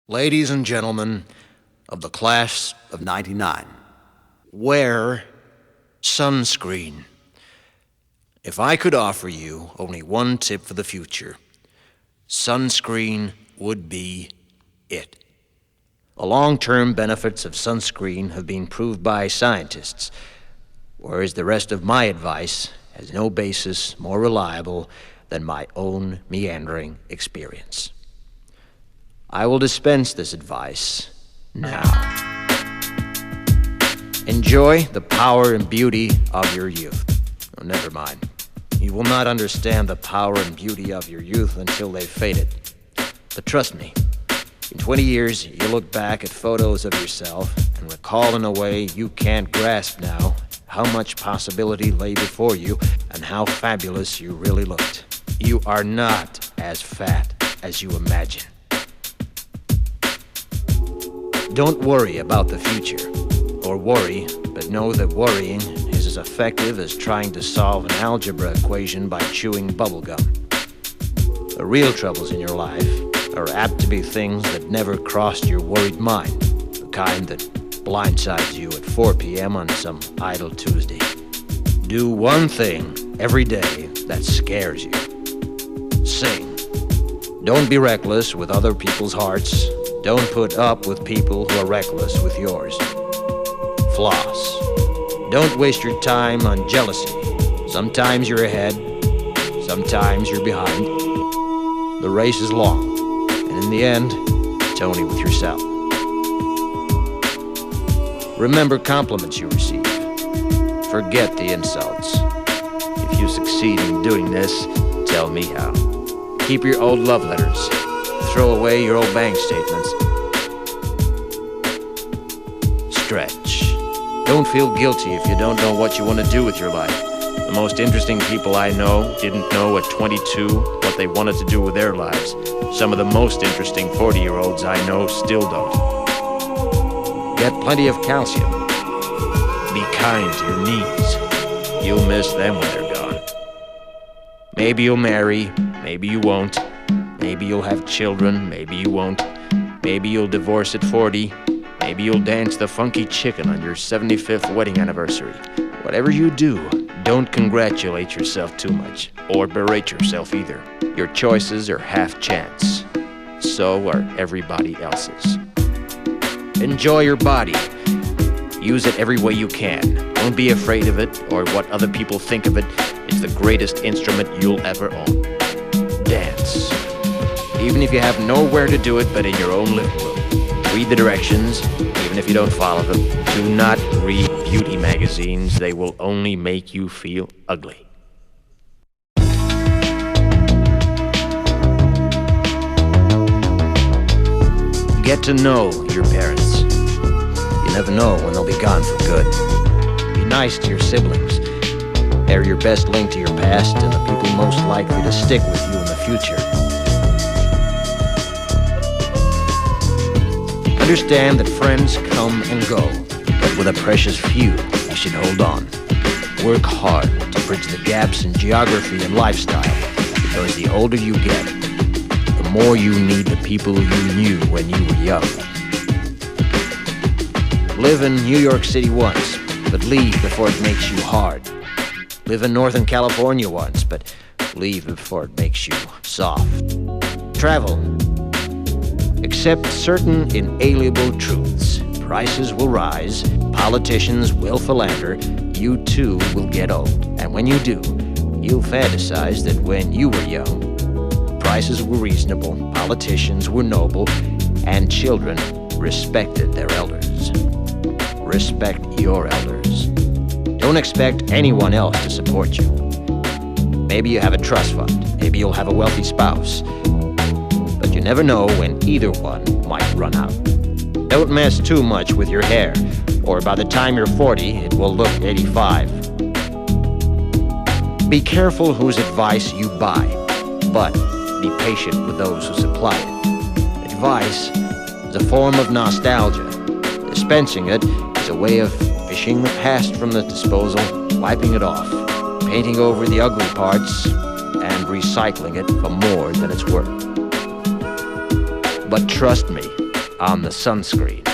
Ladies and gentlemen of the class of '99, wear sunscreen. If I could offer you only one tip for the future, sunscreen would be it. The long-term benefits of sunscreen have been proved by scientists, whereas the rest of my advice has no basis more reliable than my own meandering experience. I will dispense this advice now. Enjoy the power and beauty of your youth. Oh, never mind. You will not understand the power and beauty of your youth until they've faded. But trust me, in 20 years, you'll look back at photos of yourself and recall in a way you can't grasp now how much possibility lay before you and how fabulous you really looked. You are not as fat as you imagine. Don't worry about the future, or worry, but know that worrying is as effective as trying to solve an algebra equation by chewing bubblegum. The real troubles in your life are apt to be things that never crossed your worried mind, the kind that blindsides you at 4 p.m. on some idle Tuesday. Do one thing every day that scares you. Sing. Don't be reckless with other people's hearts. Don't put up with people who are reckless with yours. Floss. Don't waste your time on jealousy. Sometimes you're ahead, sometimes you're behind. The race is long, and in the end, it's only with yourself. Remember compliments you receive. Forget the insults. If you succeed in doing this, tell me how. Keep your old love letters. Throw away your old bank statements. Stretch. Don't feel guilty if you don't know what you want to do with your life. The most interesting people I know didn't know at 22 what they wanted to do with their lives. Some of the most interesting 40-year-olds I know still don't. Get plenty of calcium. Be kind to your knees. You'll miss them when they're gone. Maybe you'll marry, maybe you won't. Maybe you'll have children, maybe you won't. Maybe you'll divorce at 40. Maybe you'll dance the funky chicken on your 75th wedding anniversary. Whatever you do, don't congratulate yourself too much, or berate yourself either. Your choices are half chance. So are everybody else's. Enjoy your body. Use it every way you can. Don't be afraid of it, or what other people think of it. It's the greatest instrument you'll ever own. Dance. Even if you have nowhere to do it but in your own living room. Read the directions, even if you don't follow them. Do not read beauty magazines. They will only make you feel ugly. Get to know your parents. You never know when they'll be gone for good. Be nice to your siblings. They're your best link to your past and the people most likely to stick with you in the future. Understand that friends come and go, but with a precious few, you should hold on. Work hard to bridge the gaps in geography and lifestyle, because the older you get, the more you need the people you knew when you were young. Live in New York City once, but leave before it makes you hard. Live in Northern California once, but leave before it makes you soft. Travel. Accept certain inalienable truths. Prices will rise, politicians will philander, you too will get old. And when you do, you'll fantasize that when you were young, prices were reasonable, politicians were noble, and children respected their elders. Respect your elders. Don't expect anyone else to support you. Maybe you have a trust fund, maybe you'll have a wealthy spouse. But you never know when either one might run out. Don't mess too much with your hair, or by the time you're 40, it will look 85. Be careful whose advice you buy, but be patient with those who supply it. Advice is a form of nostalgia. Dispensing it is a way of fishing the past from the disposal, wiping it off, painting over the ugly parts, and recycling it for more than it's worth. But trust me, on the sunscreen.